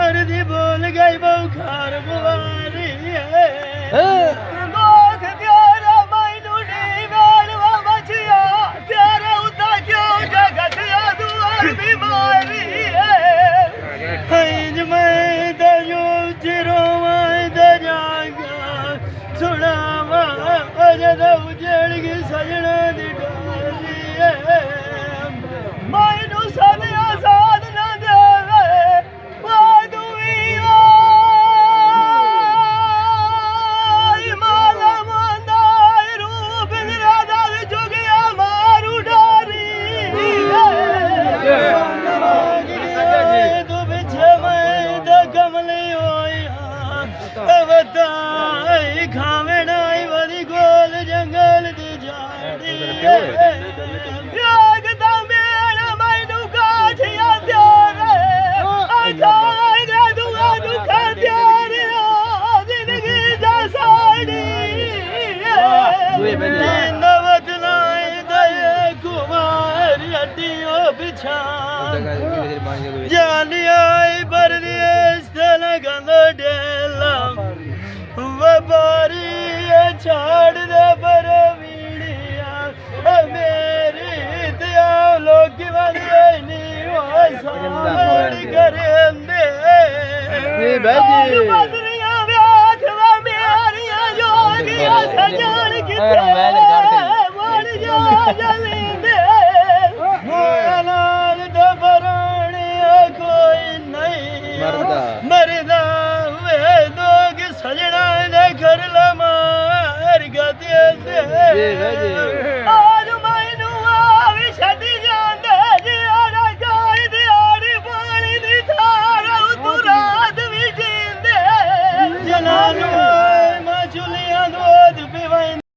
प्यार दी बोल गई बुखार बुआरी लोग तेरा मैनू नी वेलवा बचिया तेरे उदा क्यों जगत दुआर बीमारी हंज मैं दजो चिरोवा दजागा सुनावा जद उजड़ गई सजना दी डाली मैनू सदिया साध न देवे वादुइया माला मंदाई रूप निरादा जुगिया मारू डारी तू बिछे मैं द कमली होया बताई खावे नाई वदी गोल जंगल दी जाड़ी यागदा मेरा मैनू काठिया तेरे आखाएगा दुआ दुखा तेरे जिंदगी दा साड़ी नवत नाई दये कुमार अड्डियों बिछान जानी आई परदेस तन गंदो डेलम व्यापारी छाड़ दे पर वीड़िया मेरी दिया लोग नहीं सामड़ करेंदे बदरिया व्याखवा मेरिया जोगिया सजान किथे मर जा जलींदे मोलाल दबरानिया कोई नहीं मरदा वे दोग सजना दे घर लमार गते